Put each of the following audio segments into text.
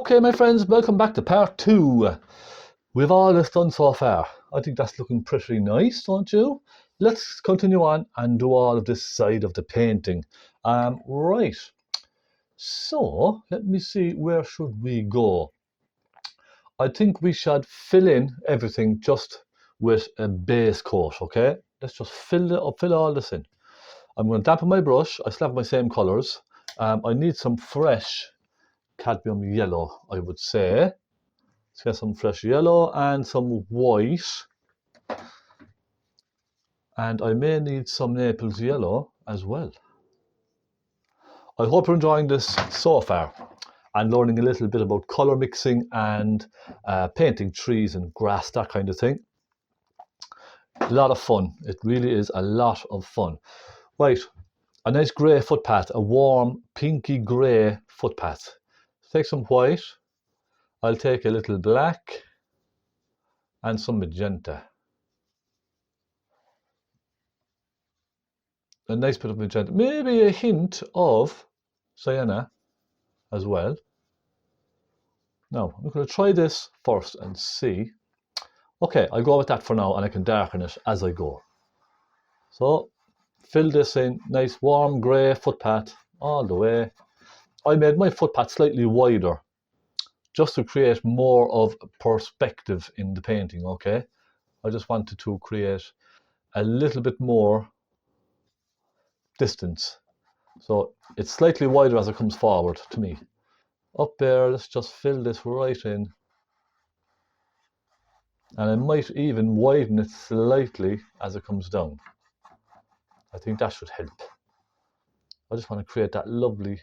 Okay, my friends, welcome back to part 2. With all this done so far, I think that's looking pretty nice, don't you? Let's continue on and do all of this side of the painting. Right, so let me see, where should we go? I think we should fill in everything just with a base coat, okay? Let's just fill all this in. I'm going to dampen my brush. I still have my same colours. I need some fresh cadmium yellow, I would say. Let's get some fresh yellow and some white. And I may need some Naples yellow as well. I hope you're enjoying this so far and learning a little bit about colour mixing and painting trees and grass, that kind of thing. A lot of fun. It really is a lot of fun. Right, a nice grey footpath, a warm pinky grey footpath. Take some white. I'll take a little black and some magenta. A nice bit of magenta. Maybe a hint of sienna as well. Now, I'm going to try this first and see. Okay, I'll go with that for now and I can darken it as I go. So, fill this in, nice warm grey footpath all the way. I made my footpath slightly wider just to create more of perspective in the painting, okay? I just wanted to create a little bit more distance. So it's slightly wider as it comes forward to me. Up there, let's just fill this right in. And I might even widen it slightly as it comes down. I think that should help. I just want to create that lovely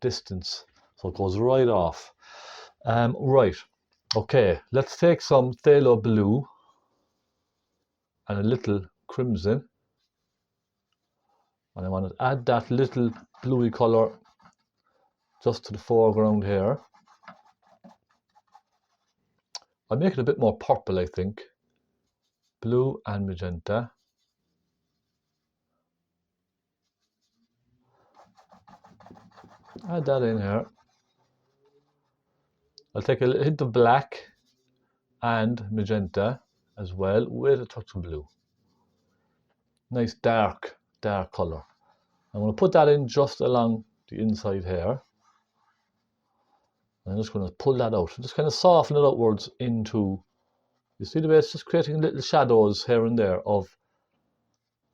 distance so it goes right off. Right, okay, let's take some phaylo blue and a little crimson. And I want to add that little bluey colour just to the foreground here. I'll make it a bit more purple, I think. Blue and magenta. Add that in here. I'll take a hint of black and magenta as well with a touch of blue. Nice dark colour. I'm going to put that in just along the inside here. I'm just going to pull that out. Just kind of soften it outwards into, you see the way it's just creating little shadows here and there of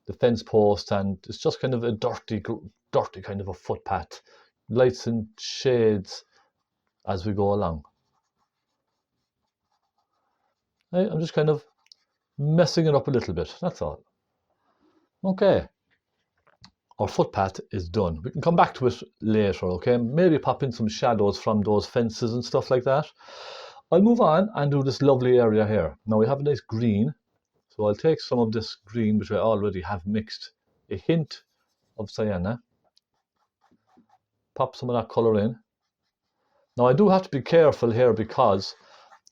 the fence post, and it's just kind of a dirty kind of a footpath. Lights and shades as we go along. I'm just kind of messing it up a little bit, that's all. Okay, our footpath is done. We can come back to it later, okay? Maybe pop in some shadows from those fences and stuff like that. I'll move on and do this lovely area here. Now we have a nice green, so I'll take some of this green, which I already have mixed, a hint of sienna. Pop some of that colour in. Now I do have to be careful here because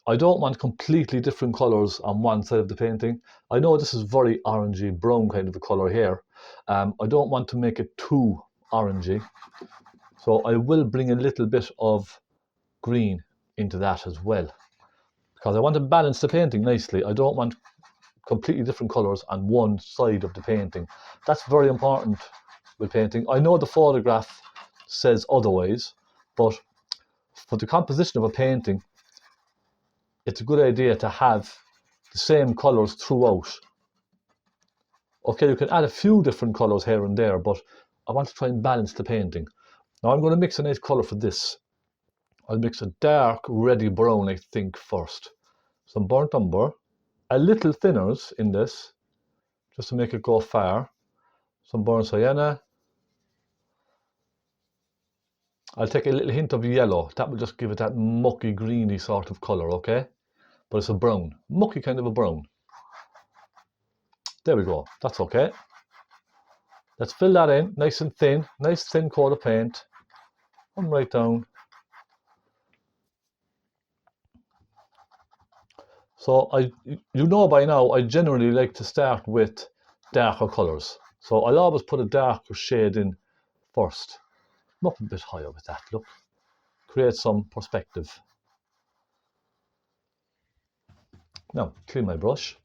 I don't want completely different colours on one side of the painting. I know this is very orangey brown kind of a colour here. I don't want to make it too orangey. So I will bring a little bit of green into that as well. Because I want to balance the painting nicely. I don't want completely different colours on one side of the painting. That's very important with painting. I know the photograph says otherwise, but for the composition of a painting, it's a good idea to have the same colours throughout. Okay, you can add a few different colours here and there, but I want to try and balance the painting. Now I'm going to mix a nice colour for this. I'll mix a dark reddy brown, I think, first. Some burnt umber, a little thinners in this, just to make it go far. Some burnt sienna. I'll take a little hint of yellow. That will just give it that mucky, greeny sort of colour, okay? But it's a brown, mucky kind of a brown. There we go, that's okay. Let's fill that in, nice and thin, nice thin coat of paint. Come right down. So you know by now, I generally like to start with darker colours. So I'll always put a darker shade in first. I'm up a bit higher with that, look. Create some perspective. Now, clean my brush.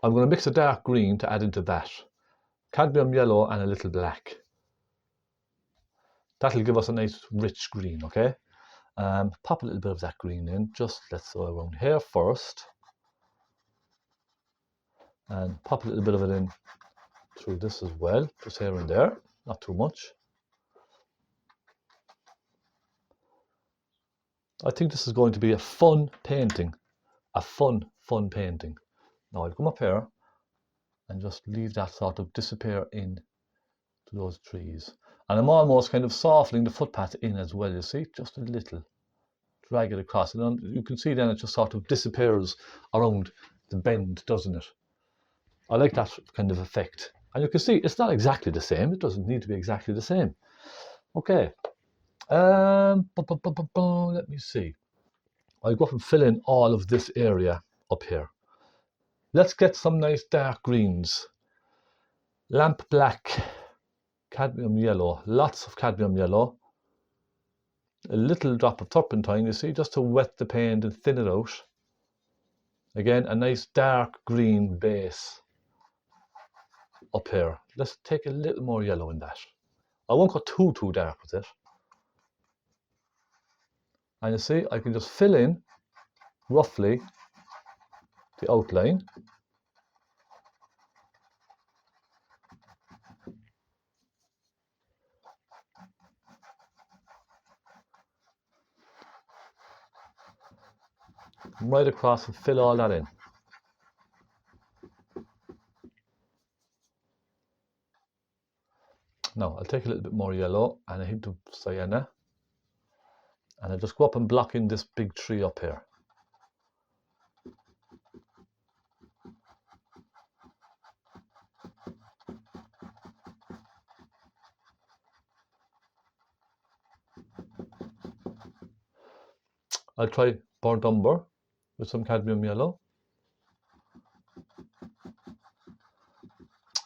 I'm going to mix a dark green to add into that. Cadmium yellow and a little black. That'll give us a nice rich green, okay? Pop a little bit of that green in. Just let's go around here first. And pop a little bit of it in through this as well. Just here and there, not too much. I think this is going to be a fun painting. A fun painting. Now I'll come up here and just leave that sort of disappear in to those trees. And I'm almost kind of softening the footpath in as well, you see, just a little. Drag it across, and you can see then it just sort of disappears around the bend, doesn't it? I like that kind of effect. And you can see it's not exactly the same. It doesn't need to be exactly the same. Okay. Let me see. I'll go up and fill in all of this area up here. Let's get some nice dark greens. Lamp black, cadmium yellow, lots of cadmium yellow. A little drop of turpentine, you see, just to wet the paint and thin it out. Again, a nice dark green base up here. Let's take a little more yellow in that. I won't go too dark with it. And you see, I can just fill in roughly the outline. Right across and fill all that in. Now I'll take a little bit more yellow and a hint of sienna, and I'll just go up and block in this big tree up here. I'll try burnt umber with some cadmium yellow.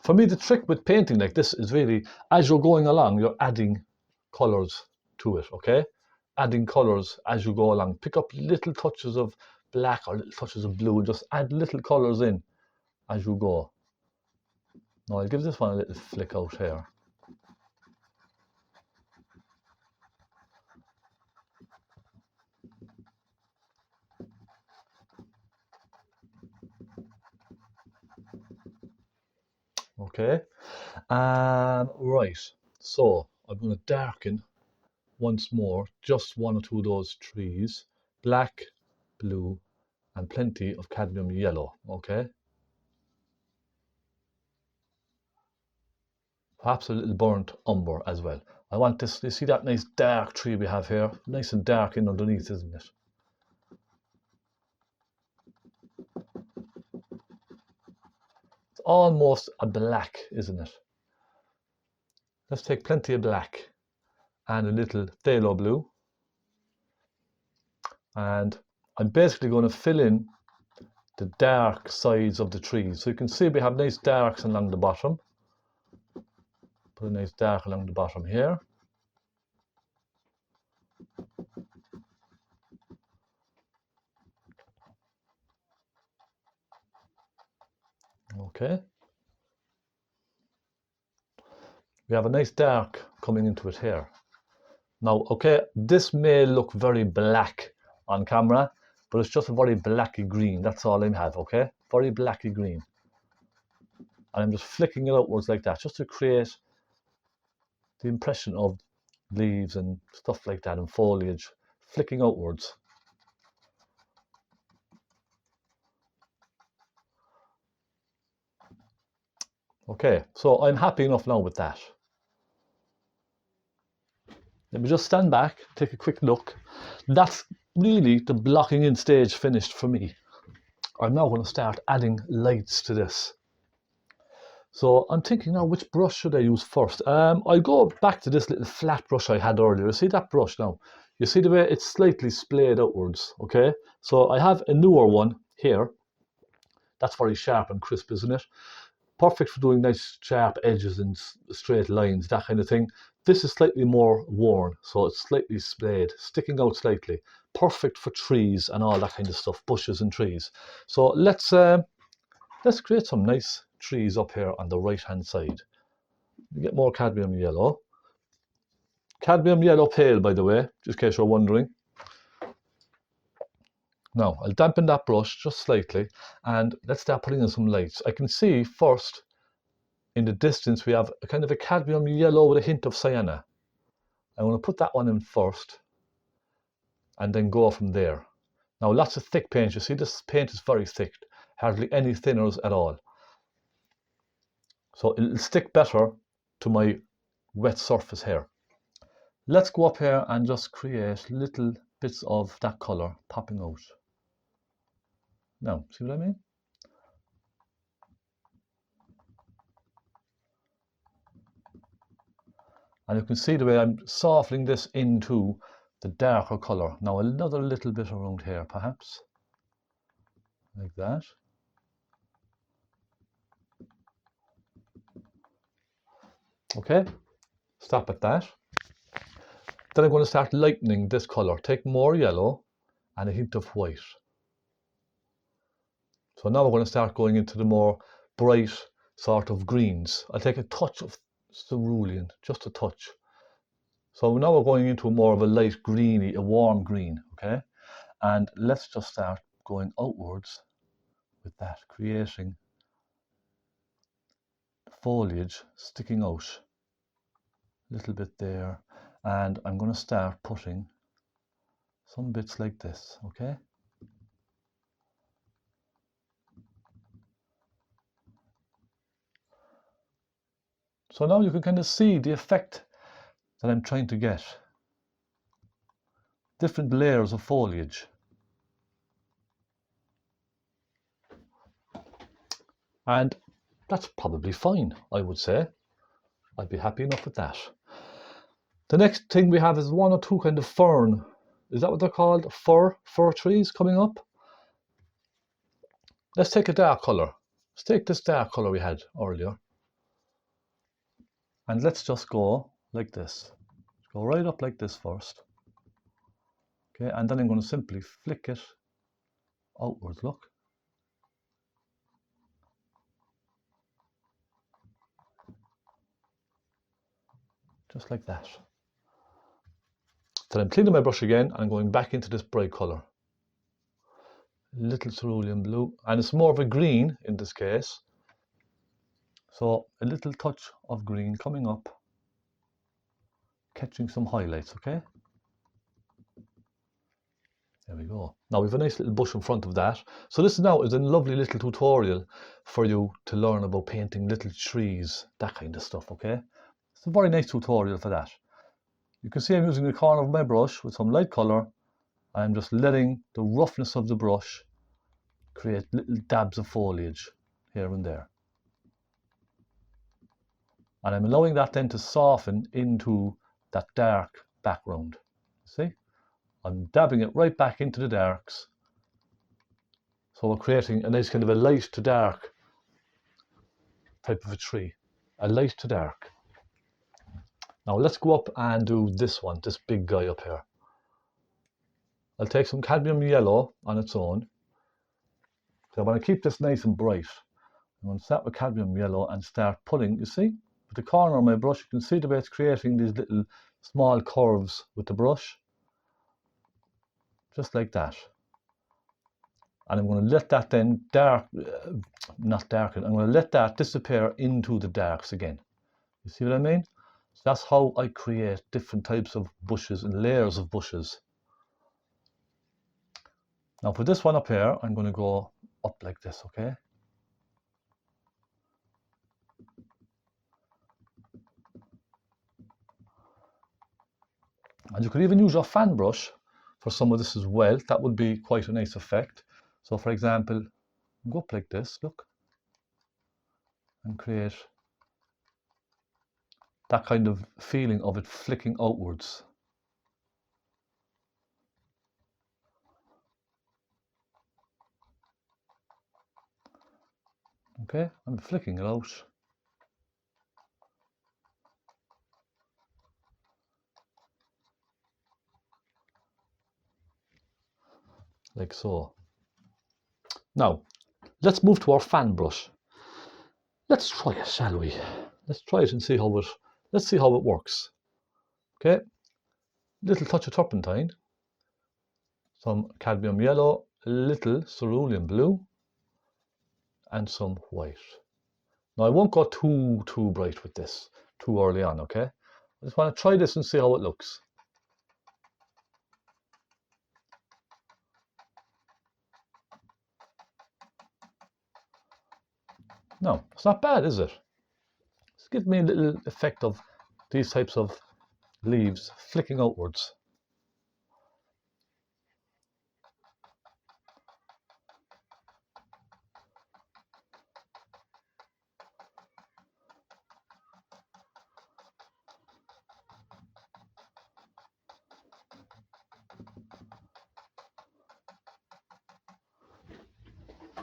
For me, the trick with painting like this is really, as you're going along, you're adding colours to it, okay? Adding colours as you go along. Pick up little touches of black or little touches of blue and just add little colours in as you go. Now I'll give this one a little flick out here. Okay, right, so I'm going to darken once more just one or two of those trees, black, blue, and plenty of cadmium yellow, okay? Perhaps a little burnt umber as well. I want this, you see that nice dark tree we have here? Nice and dark in underneath, isn't it? It's almost a black, isn't it? Let's take plenty of black and a little phthalo blue. And I'm basically going to fill in the dark sides of the trees. So you can see we have nice darks along the bottom. Put a nice dark along the bottom here. Okay. We have a nice dark coming into it here. Now, okay, this may look very black on camera, but it's just a very blacky green. That's all I have, okay? Very blacky green. And I'm just flicking it outwards like that, just to create the impression of leaves and stuff like that and foliage, flicking outwards. Okay, so I'm happy enough now with that. Let me just stand back, take a quick look. That's really the blocking in stage finished for me. I'm now going to start adding lights to this. So I'm thinking now, which brush should I use first? I'll go back to this little flat brush I had earlier. You see that brush now? You see the way it's slightly splayed outwards, okay? So I have a newer one here. That's very sharp and crisp, isn't it? Perfect for doing nice sharp edges and straight lines, that kind of thing. This is slightly more worn, so it's slightly splayed, sticking out slightly. Perfect for trees and all that kind of stuff, bushes and trees. So let's create some nice trees up here on the right hand side. You get more cadmium yellow. Cadmium yellow pale, by the way, just in case you're wondering. Now, I'll dampen that brush just slightly, and let's start putting in some lights. I can see first, in the distance, we have a kind of a cadmium yellow with a hint of sienna. I want to put that one in first, and then go from there. Now, lots of thick paint. You see, this paint is very thick, hardly any thinners at all. So it'll stick better to my wet surface here. Let's go up here and just create little bits of that color popping out. Now, see what I mean? And you can see the way I'm softening this into the darker color. Now another little bit around here, perhaps, like that. Okay, stop at that. Then I'm going to start lightening this color. Take more yellow and a hint of white. So now we're going to start going into the more bright sort of greens. I'll take a touch of cerulean, just a touch. So now we're going into more of a light greeny, a warm green, okay? And let's just start going outwards with that, creating foliage sticking out a little bit there. And I'm going to start putting some bits like this, okay? So now you can kind of see the effect that I'm trying to get. Different layers of foliage. And that's probably fine, I would say. I'd be happy enough with that. The next thing we have is one or two kind of fern. Is that what they're called? Fir trees coming up. Let's take a dark color. Let's take this dark color we had earlier. And let's just go like this. Go right up like this first. Okay, and then I'm going to simply flick it outwards, look. Just like that. Then I'm cleaning my brush again and I'm going back into this bright color. Little cerulean blue, and it's more of a green in this case. So a little touch of green coming up, catching some highlights, okay? There we go. Now we have a nice little bush in front of that. So this now is a lovely little tutorial for you to learn about painting little trees, that kind of stuff, okay? It's a very nice tutorial for that. You can see I'm using the corner of my brush with some light color. I'm just letting the roughness of the brush create little dabs of foliage here and there. And I'm allowing that then to soften into that dark background. See? I'm dabbing it right back into the darks. So we're creating a nice kind of a light to dark type of a tree. A light to dark. Now let's go up and do this one, this big guy up here. I'll take some cadmium yellow on its own. So I want to keep this nice and bright. I'm going to start with cadmium yellow and start pulling, you see? With the corner of my brush, you can see the way it's creating these little small curves with the brush. Just like that. And I'm going to let that then not darken, I'm going to let that disappear into the darks again. You see what I mean? So that's how I create different types of bushes and layers of bushes. Now for this one up here, I'm going to go up like this, okay? And you could even use your fan brush for some of this as well. That would be quite a nice effect. So for example, go up like this, look, and create that kind of feeling of it flicking outwards. Okay, I'm flicking it out. Like so. Now, let's move to our fan brush. Let's try it, shall we? Let's try it and see how it works. Okay, little touch of turpentine, some cadmium yellow, a little cerulean blue, and some white. Now I won't go too bright with this too early on, okay? I just want to try this and see how it looks. No, it's not bad, is it? It's giving me a little effect of these types of leaves flicking outwards.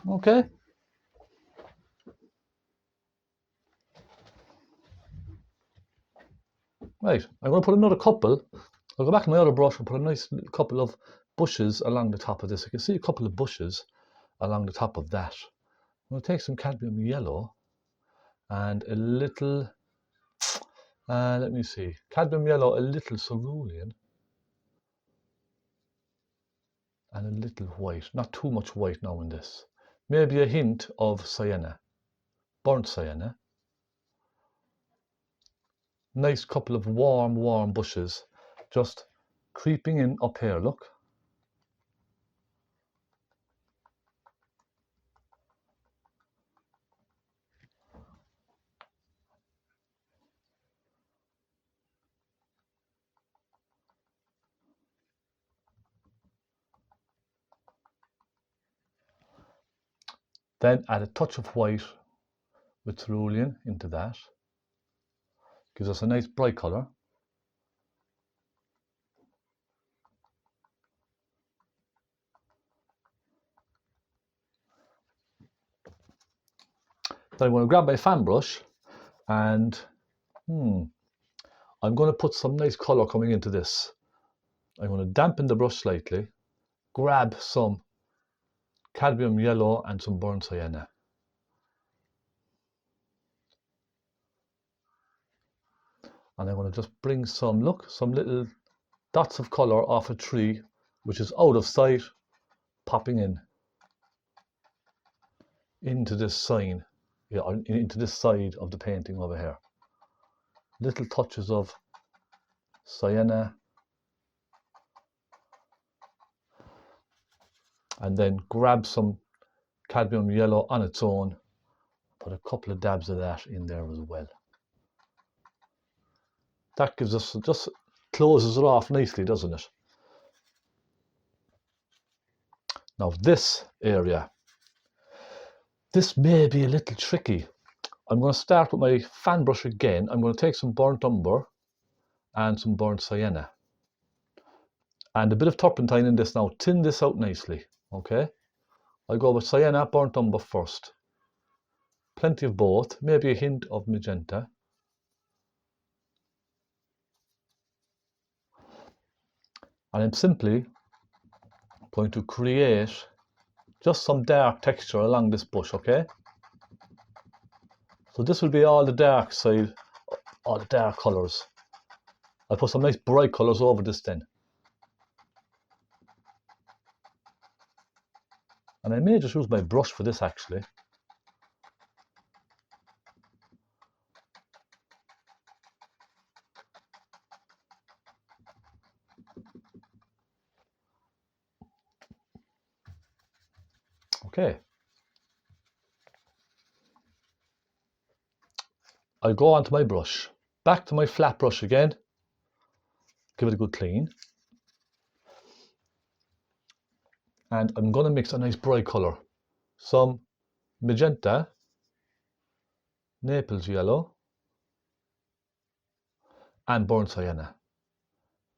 Okay. Right, I'm going to put another couple. I'll go back to my other brush and put a nice couple of bushes along the top of this. You can see a couple of bushes along the top of that. I'm going to take some cadmium yellow and a little, let me see, cadmium yellow, a little cerulean, and a little white. Not too much white now in this. Maybe a hint of sienna, burnt sienna. Nice couple of warm bushes just creeping in up here, look. Then add a touch of white with cerulean into that. Gives us a nice bright colour. Then I'm going to grab my fan brush and I'm going to put some nice colour coming into this. I'm going to dampen the brush slightly, grab some cadmium yellow and some burnt sienna. And I'm going to just bring some little dots of colour off a tree, which is out of sight, popping into this sign, into this side of the painting over here. Little touches of sienna, and then grab some cadmium yellow on its own, put a couple of dabs of that in there as well. That gives us, just closes it off nicely, doesn't it? Now this area, this may be a little tricky. I'm going to start with my fan brush again. I'm going to take some burnt umber and some burnt sienna. And a bit of turpentine in this now. Thin this out nicely, okay? I'll go with sienna, burnt umber first. Plenty of both, maybe a hint of magenta. And I'm simply going to create just some dark texture along this bush, okay? So this will be all the dark side, all the dark colours. I'll put some nice bright colours over this then. And I may just use my brush for this actually. Okay. I'll go onto my brush. Back to my flat brush again. Give it a good clean. And I'm going to mix a nice bright colour. Some magenta, naples yellow, and burnt sienna.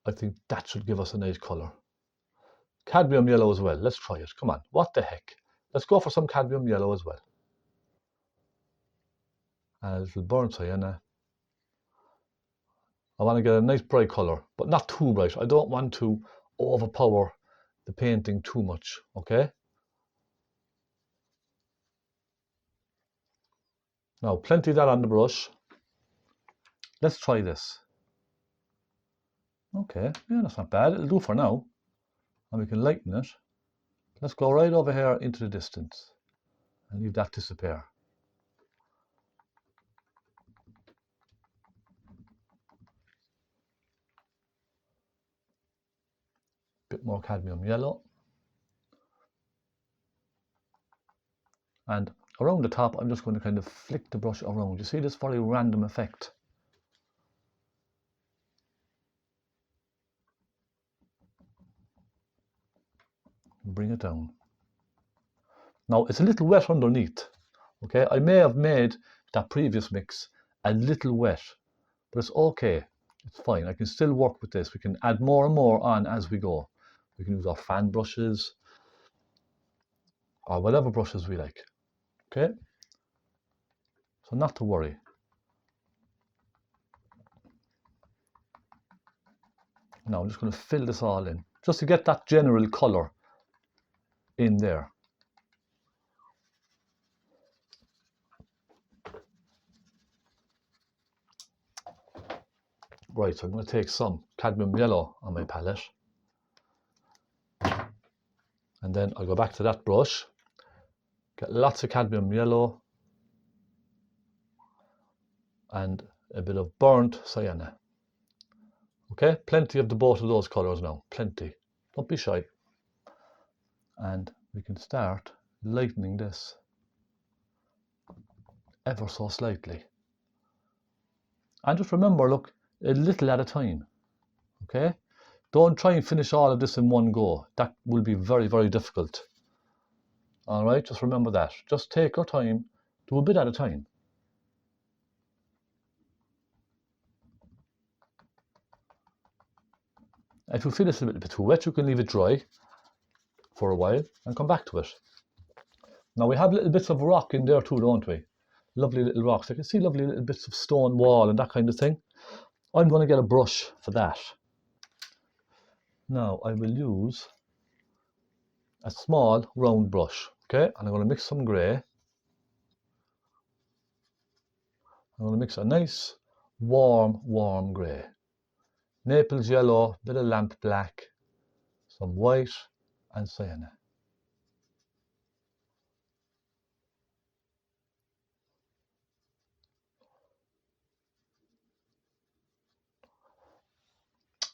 I think that should give us a nice colour. Cadmium yellow as well. Let's try it. Come on. What the heck? Let's go for some cadmium yellow as well. and a little burnt sienna. I want to get a nice bright colour, but not too bright. I don't want to overpower the painting too much, okay? Now, plenty of that on the brush. Let's try this. Okay, yeah, that's not bad. It'll do for now. And we can lighten it. Let's go right over here into the distance and leave that disappear. Bit more cadmium yellow. And around the top, I'm just going to kind of flick the brush around. You see this very random effect? Bring it down. Now, it's a little wet underneath. Okay, I may have made that previous mix a little wet, but it's okay. It's fine. I can still work with this. We can add more and more on as we go. We can use our fan brushes or whatever brushes we like. Okay, so not to worry. Now I'm just going to fill this all in, just to get that general colour in there. Right, so I'm going to take some cadmium yellow on my palette. And then I'll go back to that brush, get lots of cadmium yellow and a bit of burnt sienna. Okay, plenty of both of those colours now, plenty. Don't be shy. And we can start lightening this ever so slightly. And just remember, look, a little at a time, okay? Don't try and finish all of this in one go. That will be very, very difficult. All right, just remember that. Just take your time, do a bit at a time. If you feel it's a bit too wet, you can leave it dry for a while and come back to it. Now we have little bits of rock in there too, don't we? Lovely little rocks. I can see lovely little bits of stone wall and that kind of thing. I'm going to get a brush for that. Now I will use a small round brush, okay? And I'm going to mix some grey. I'm going to mix a nice warm grey. Naples yellow, bit of lamp black, some white and sienna.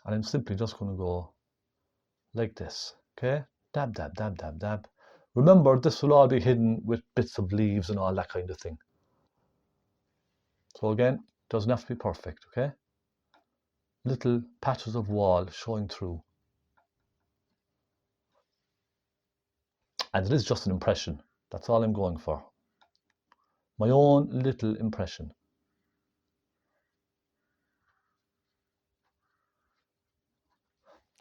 And I'm simply just going to go like this, okay? Dab, dab, dab, dab, dab. Remember, this will all be hidden with bits of leaves and all that kind of thing. So again, doesn't have to be perfect, okay? Little patches of wall showing through. And it is just an impression. That's all I'm going for. My own little impression.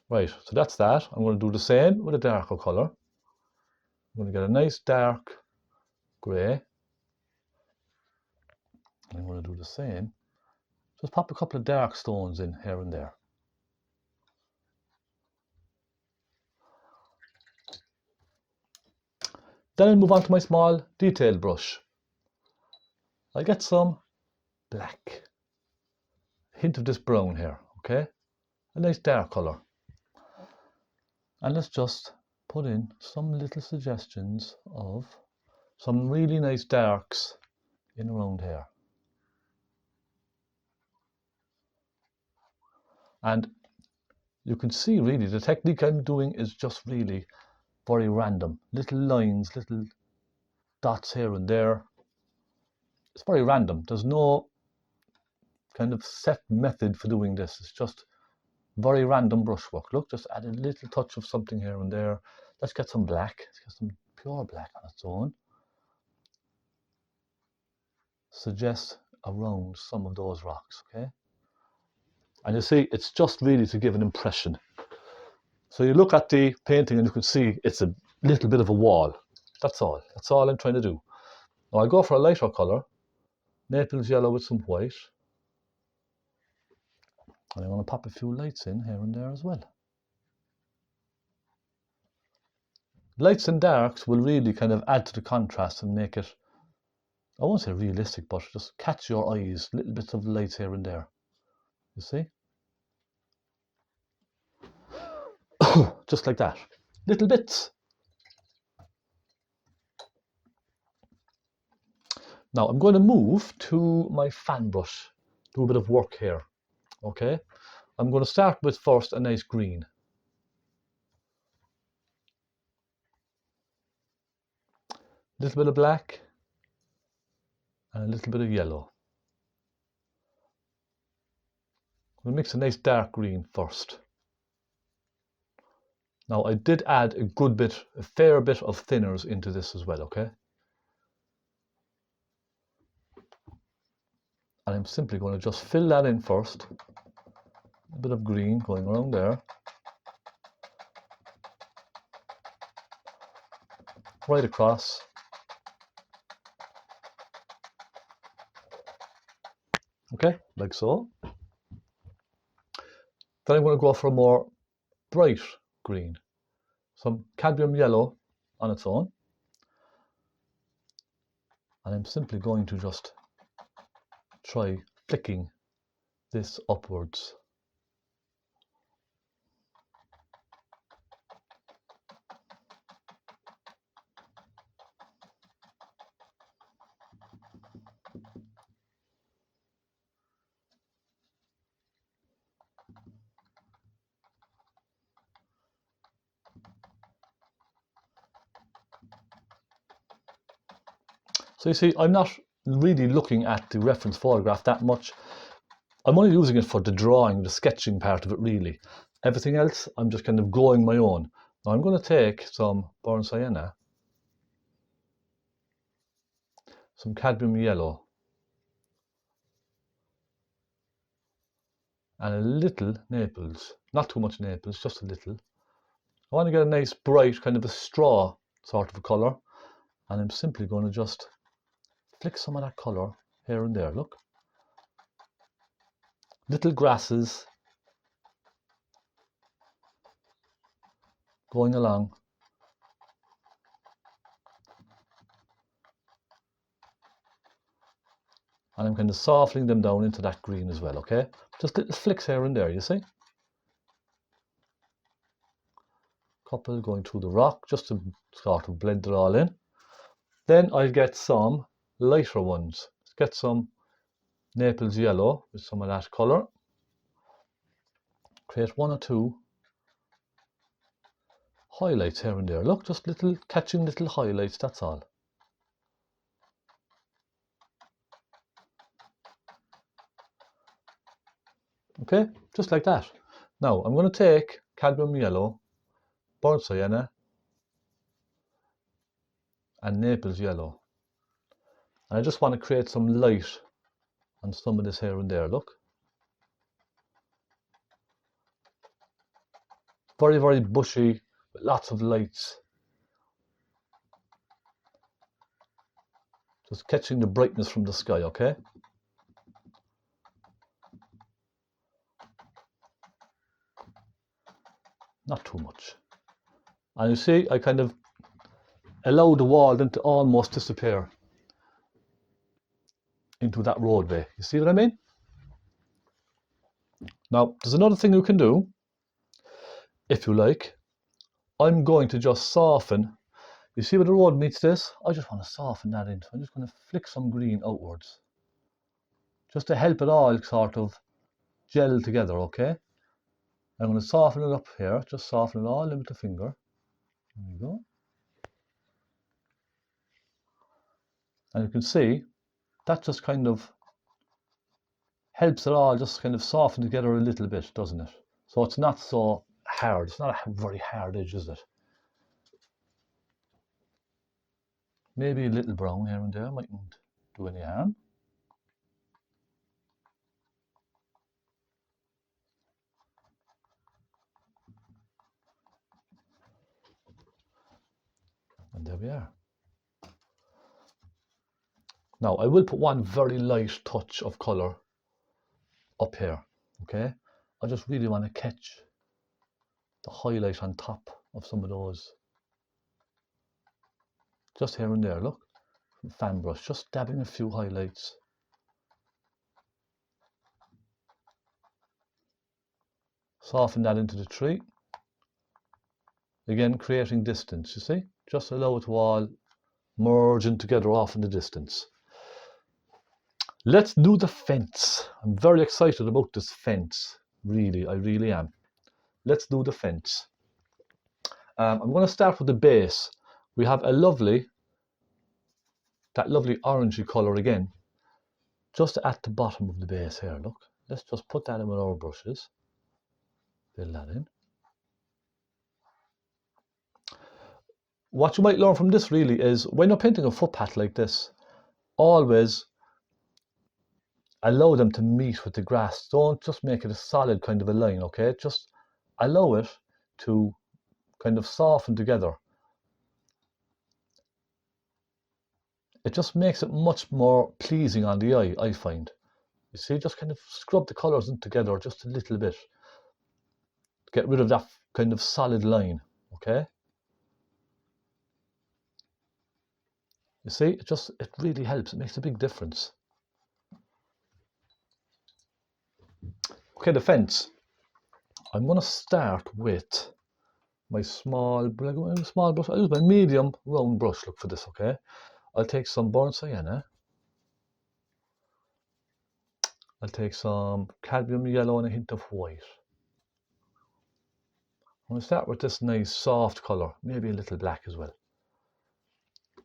Right, so that's that. I'm going to do the same with a darker colour. I'm going to get a nice dark grey. I'm going to do the same. Just pop a couple of dark stones in here and there. Then I'll move on to my small detail brush. I'll get some black. A hint of this brown here, okay? A nice dark colour. And let's just put in some little suggestions of some really nice darks in around here. And you can see really the technique I'm doing is just really very random. Little lines, little dots here and there. It's very random. There's no kind of set method for doing this. It's just very random brushwork. Look, just add a little touch of something here and there. Let's get some black. Let's get some pure black on its own. Suggest around some of those rocks, okay? And you see, it's just really to give an impression. So you look at the painting and you can see it's a little bit of a wall. That's all. That's all I'm trying to do. Now I go for a lighter colour. Naples yellow with some white. And I'm going to pop a few lights in here and there as well. Lights and darks will really kind of add to the contrast and make it, I won't say realistic, but just catch your eyes, little bits of lights here and there. You see? Just like that. Little bits. Now I'm going to move to my fan brush, do a bit of work here. Okay? I'm going to start with first a nice green. A little bit of black and a little bit of yellow. We'll mix a nice dark green first. Now I did add a fair bit of thinners into this as well, okay? And I'm simply going to just fill that in first. A bit of green going around there. Right across. Okay, like so. Then I'm going to go for a more bright green. Some cadmium yellow on its own. And I'm simply going to just try flicking this upwards. So you see, I'm not really looking at the reference photograph that much. I'm only using it for the drawing, the sketching part of it really. Everything else, I'm just kind of growing my own. Now I'm going to take some burnt sienna, some cadmium yellow, and a little naples. Not too much naples, just a little. I want to get a nice bright, kind of a straw sort of a colour. And I'm simply going to just flick some of that colour here and there, look. Little grasses going along. And I'm kind of softening them down into that green as well, okay? Just little flicks here and there, you see? Couple going through the rock, just to sort of blend it all in. Then I'll get some lighter ones. Let's get some Naples yellow with some of that colour. Create one or two highlights here and there. Look, just little catching little highlights, that's all. Okay, just like that. Now I'm going to take cadmium yellow, burnt sienna, and Naples yellow. And I just want to create some light on some of this here and there, look. Very, very bushy, with lots of lights. Just catching the brightness from the sky, okay? Not too much. And you see, I kind of allow the wall then to almost disappear into that roadway. You see what I mean? Now, there's another thing you can do, if you like. I'm going to just soften. You see where the road meets this? I just want to soften that in. So I'm just going to flick some green outwards. Just to help it all sort of gel together, okay? I'm going to soften it up here. Just soften it all in with the finger. There we go. And you can see, that just kind of helps it all just kind of soften together a little bit, doesn't it? So it's not so hard. It's not a very hard edge, is it? Maybe a little brown here and there mightn't do any harm. And there we are. Now I will put one very light touch of colour up here, okay? I just really want to catch the highlight on top of some of those. Just here and there, look. Fan brush, just dabbing a few highlights. Soften that into the tree. Again, creating distance, you see? Just allow it to all merge in together off in the distance. Let's do the fence. I'm very excited about this fence. Really, I really am. Let's do the fence. I'm going to start with the base. We have that lovely orangey colour again, just at the bottom of the base here, look. Let's just put that in with our brushes. Fill that in. What you might learn from this really is, when you're painting a footpath like this, always allow them to meet with the grass. Don't just make it a solid kind of a line, okay? Just allow it to kind of soften together. It just makes it much more pleasing on the eye, I find. You see, just kind of scrub the colours in together just a little bit. Get rid of that kind of solid line, okay? You see, it really helps. It makes a big difference. Okay, the fence. I'm going to start with my small brush. I'll use my medium round brush, look, for this, okay? I'll take some burnt sienna. I'll take some cadmium yellow and a hint of white. I'm going to start with this nice soft colour, maybe a little black as well.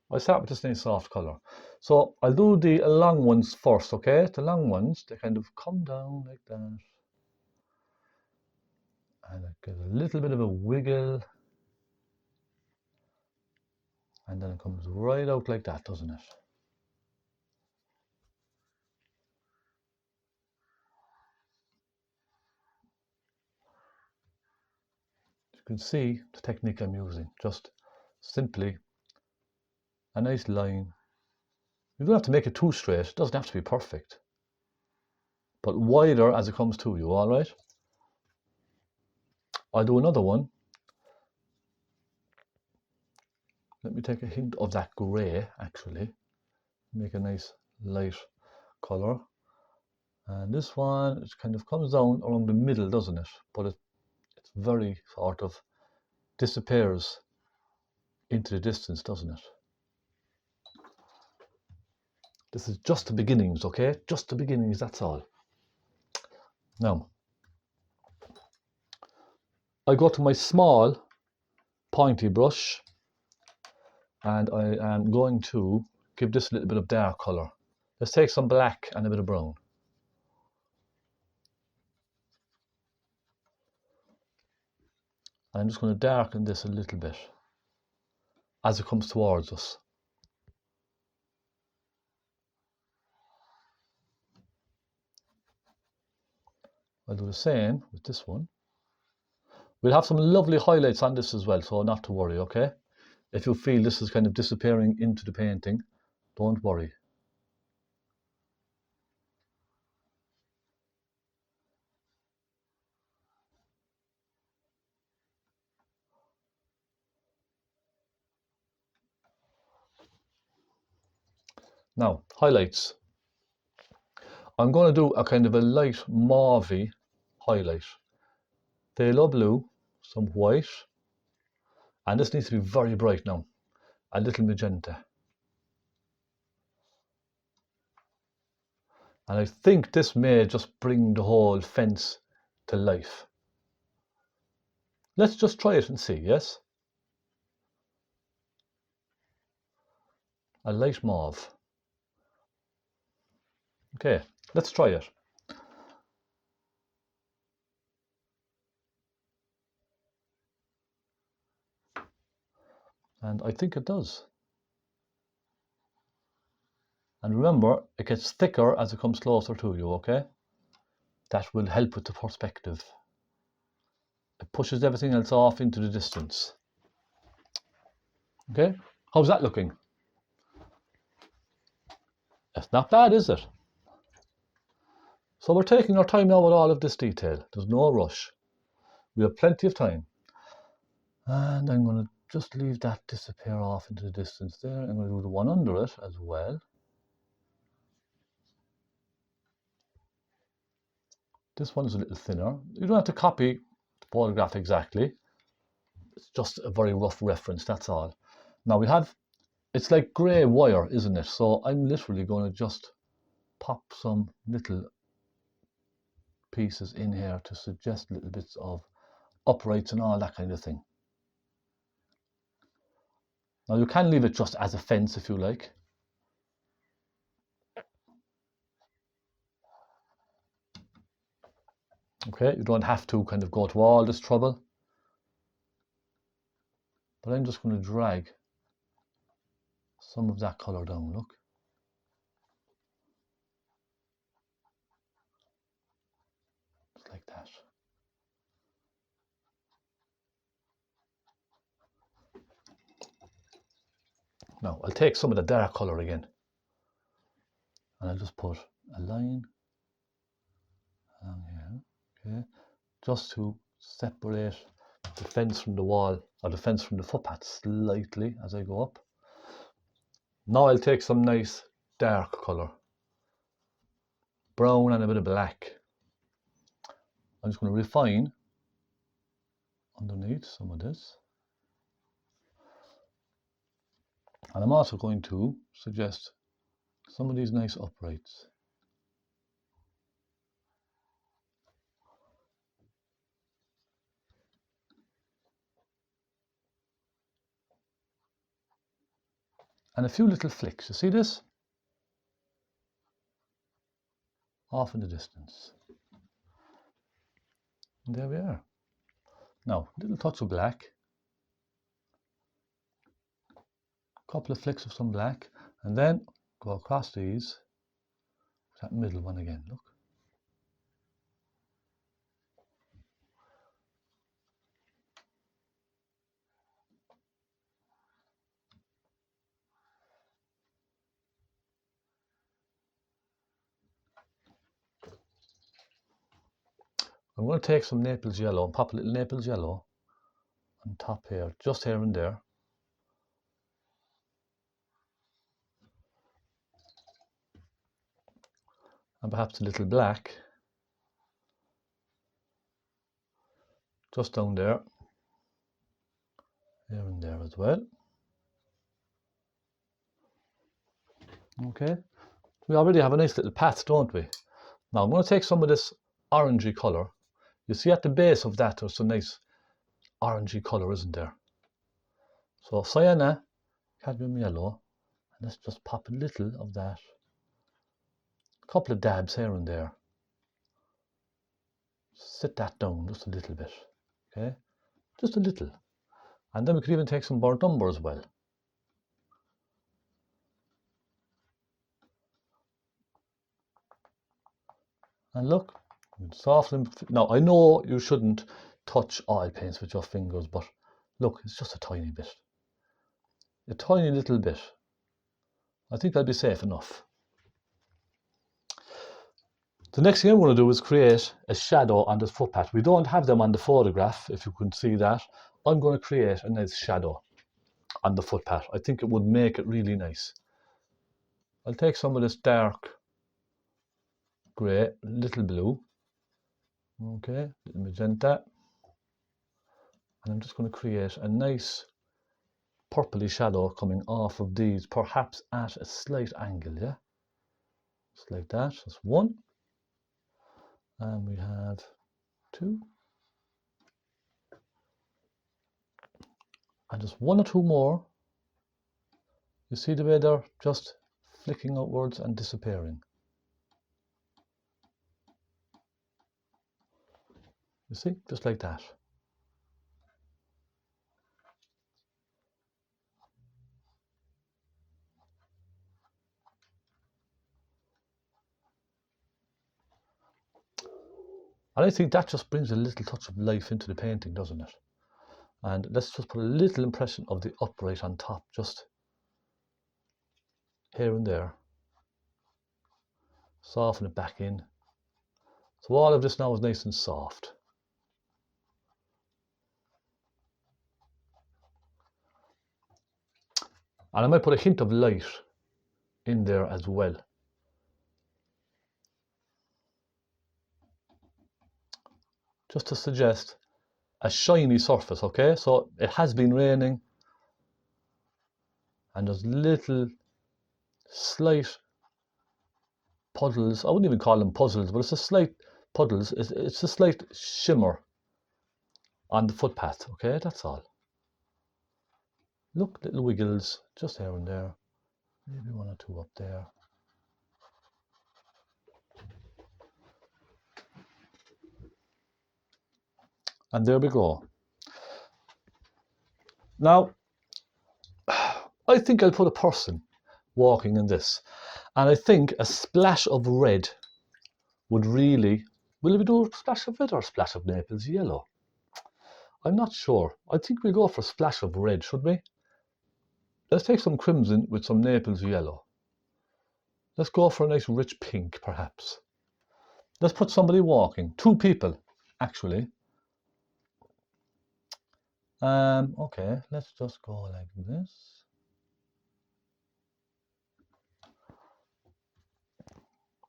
I'll start with this nice soft colour. So I'll do the long ones first, okay? The long ones, they kind of come down like that. And I get a little bit of a wiggle. And then it comes right out like that, doesn't it? You can see the technique I'm using. Just simply a nice line. You don't have to make it too straight. It doesn't have to be perfect. But wider as it comes to you, all right? I'll do another one. Let me take a hint of that grey, actually. Make a nice light colour. And this one, it kind of comes down around the middle, doesn't it? But it's very sort of disappears into the distance, doesn't it? This is just the beginnings, okay? Just the beginnings, that's all. Now, I go to my small pointy brush and I am going to give this a little bit of dark colour. Let's take some black and a bit of brown. I'm just going to darken this a little bit as it comes towards us. I'll do the same with this one. We'll have some lovely highlights on this as well, so not to worry, okay? If you feel this is kind of disappearing into the painting, don't worry. Now, highlights. I'm going to do a kind of a light mauvey highlight. Phaylo blue, some white, and this needs to be very bright now. A little magenta. And I think this may just bring the whole fence to life. Let's just try it and see, yes? A light mauve. Okay, let's try it. And I think it does. And remember, it gets thicker as it comes closer to you, okay? That will help with the perspective. It pushes everything else off into the distance. Okay, how's that looking? It's not bad, is it? So we're taking our time now with all of this detail. There's no rush. We have plenty of time. And I'm going to just leave that disappear off into the distance there. I'm going to do the one under it as well. This one is a little thinner. You don't have to copy the photograph exactly. It's just a very rough reference, that's all. Now we have, it's like grey wire, isn't it? So I'm literally going to just pop some little pieces in here to suggest little bits of uprights and all that kind of thing. Now you can leave it just as a fence if you like. Okay, you don't have to kind of go to all this trouble. But I'm just going to drag some of that colour down, look. Just like that. Now I'll take some of the dark colour again. And I'll just put a line along here, okay, just to separate the fence from the wall, or the fence from the footpath slightly as I go up. Now I'll take some nice dark colour, brown and a bit of black. I'm just going to refine underneath some of this. And I'm also going to suggest some of these nice uprights. And a few little flicks. You see this? Off in the distance. And there we are. Now, a little touch of black. A couple of flicks of some black. And then go across these. That middle one again, look. I'm going to take some Naples yellow and pop a little Naples yellow on top here, just here and there. And perhaps a little black just down there, here and there as well. Okay, we already have a nice little path, don't we? Now I'm going to take some of this orangey colour. You see at the base of that there's a nice orangey colour, isn't there? So sienna, cadmium yellow, and let's just pop a little of that. A couple of dabs here and there. Set that down just a little bit, okay? Just a little. And then we could even take some burnt umber as well. And look, soften. Now I know you shouldn't touch oil paints with your fingers, but look, it's just a tiny bit. A tiny little bit. I think that'll be safe enough. The next thing I'm going to do is create a shadow on this footpath. We don't have them on the photograph, if you can see that. I'm going to create a nice shadow on the footpath. I think it would make it really nice. I'll take some of this dark grey, little blue, okay, little magenta, and I'm just going to create a nice purpley shadow coming off of these, perhaps at a slight angle, yeah? Just like that, that's one. And we have two. And just one or two more. You see the way they're just flicking outwards and disappearing. You see, just like that. And I think that just brings a little touch of life into the painting, doesn't it? And let's just put a little impression of the upright on top, just here and there. Soften it back in. So all of this now is nice and soft. And I might put a hint of light in there as well. Just to suggest a shiny surface, okay? So it has been raining and there's little slight puddles. I wouldn't even call them puzzles, but it's a slight puddles. It's a slight shimmer on the footpath, okay? That's all. Look, little wiggles just here and there. Maybe one or two up there. And there we go. Now, I think I'll put a person walking in this. And I think a splash of red would really... Will we do a splash of red or a splash of Naples yellow? I'm not sure. I think we'll go for a splash of red, should we? Let's take some crimson with some Naples yellow. Let's go for a nice rich pink, perhaps. Let's put somebody walking. Two people, actually. Okay, let's just go like this.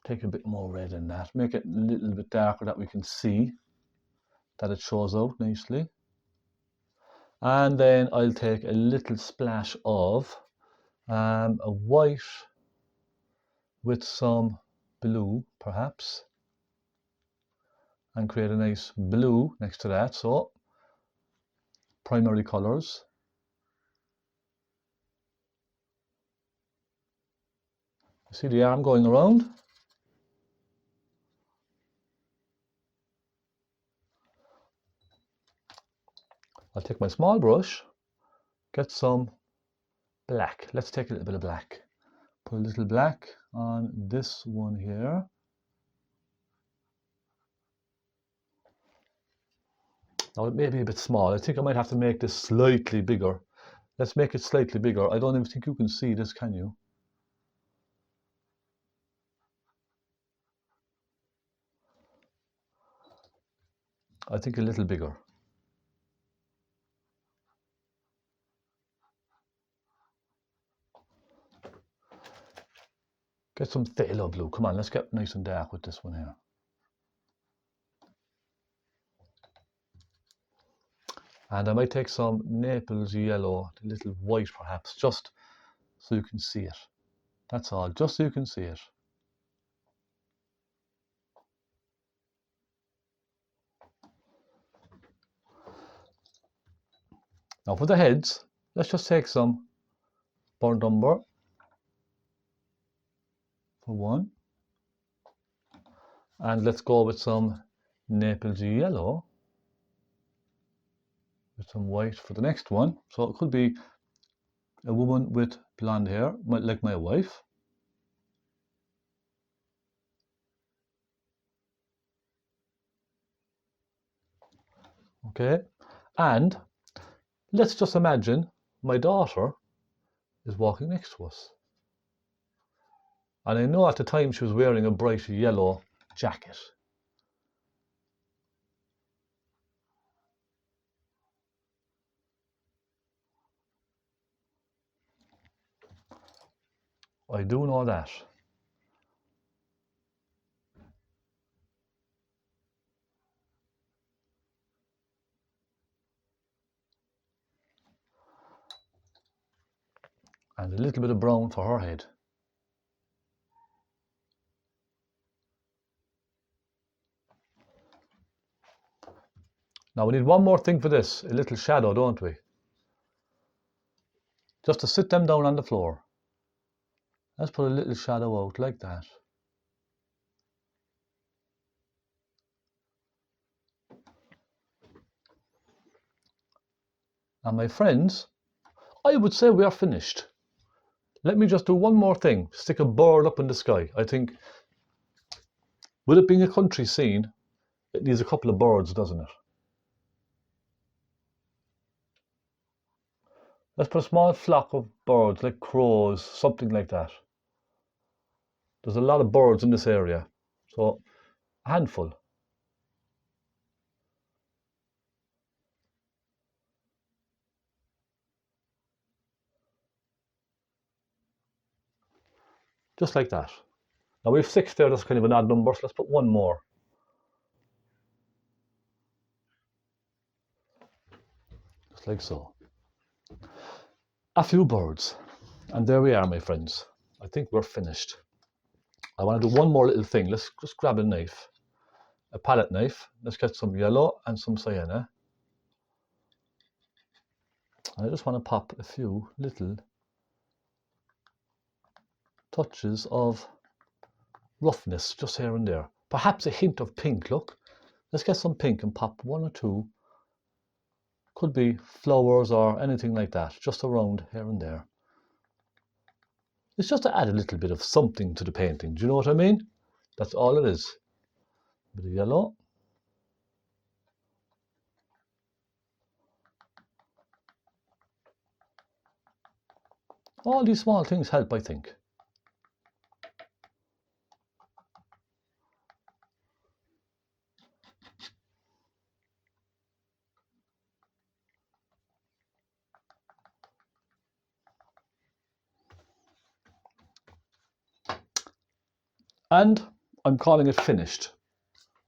Take a bit more red in that. Make it a little bit darker that we can see that it shows out nicely. And then I'll take a little splash of a white with some blue, perhaps. And create a nice blue next to that. So, primary colours. See the arm going around? I'll take my small brush, get some black. Let's take a little bit of black. Put a little black on this one here. Now it may be a bit small. I think I might have to make this slightly bigger. Let's make it slightly bigger. I don't even think you can see this, can you? I think a little bigger. Get some phthalo blue. Come on, let's get nice and dark with this one here. And I might take some Naples yellow, a little white perhaps, just so you can see it. That's all, just so you can see it. Now for the heads, let's just take some burnt umber for one. And let's go with some Naples yellow with some white for the next one. So it could be a woman with blonde hair, like my wife. Okay, and let's just imagine my daughter is walking next to us. And I know at the time she was wearing a bright yellow jacket. I do know that. And a little bit of brown for her head. Now we need one more thing for this, a little shadow, don't we? Just to sit them down on the floor. Let's put a little shadow out like that. And my friends, I would say we are finished. Let me just do one more thing. Stick a bird up in the sky. I think, with it being a country scene, it needs a couple of birds, doesn't it? Let's put a small flock of birds, like crows, something like that. There's a lot of birds in this area, so a handful. Just like that. Now we have 6 there, that's kind of an odd number, so let's put one more. Just like so. A few birds. And there we are, my friends. I think we're finished. I want to do one more little thing. Let's just grab a knife. A palette knife. Let's get some yellow and some sienna. I just want to pop a few little touches of roughness just here and there. Perhaps a hint of pink, look. Let's get some pink and pop one or two. Could be flowers or anything like that, just around here and there. It's just to add a little bit of something to the painting. Do you know what I mean? That's all it is. A bit of yellow. All these small things help, I think. And I'm calling it finished.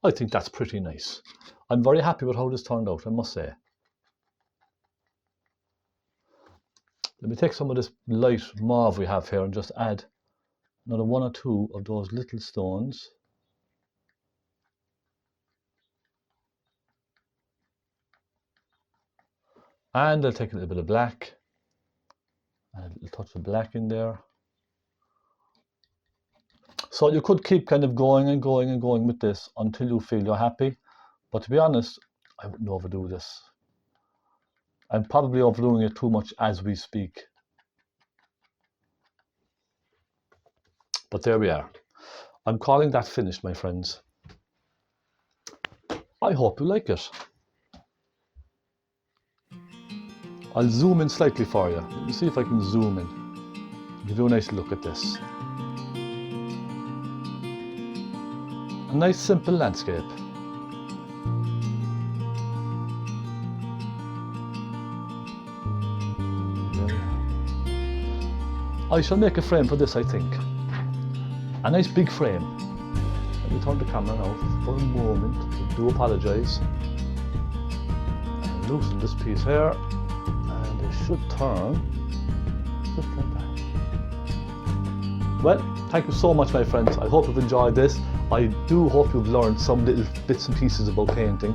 I think that's pretty nice. I'm very happy with how this turned out, I must say. Let me take some of this light mauve we have here and just add another one or two of those little stones. And I'll take a little bit of black. Add a little touch of black in there. So you could keep kind of going and going and going with this until you feel you're happy. But to be honest, I wouldn't overdo this. I'm probably overdoing it too much as we speak. But there we are. I'm calling that finished, my friends. I hope you like it. I'll zoom in slightly for you. Let me see if I can zoom in. Give you a nice look at this. A nice simple landscape. I shall make a frame for this, I think. A nice big frame. Let me turn the camera now for a moment. I do apologise. And loosen this piece here. And it should turn just like that. Well, thank you so much, my friends. I hope you've enjoyed this. I do hope you've learned some little bits and pieces about painting.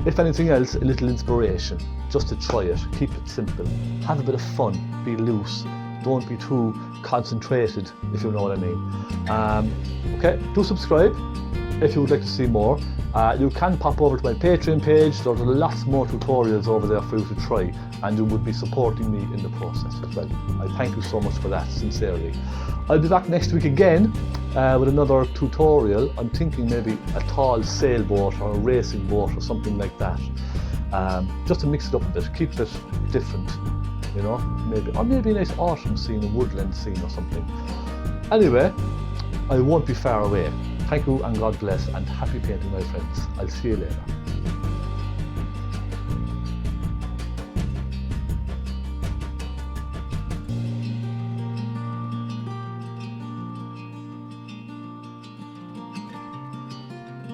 If anything else, a little inspiration, just to try it. Keep it simple. Have a bit of fun. Be loose. Don't be too concentrated, if you know what I mean. Okay, do subscribe if you would like to see more. You can pop over to my Patreon page. There's lots more tutorials over there for you to try, and you would be supporting me in the process as well. I thank you so much for that, sincerely. I'll be back next week again with another tutorial. I'm thinking maybe a tall sailboat or a racing boat or something like that. Just to mix it up a bit, keep it different, you know, maybe a nice autumn scene, a woodland scene or something. Anyway, I won't be far away. Thank you and God bless, and happy painting, my friends. I'll see you later.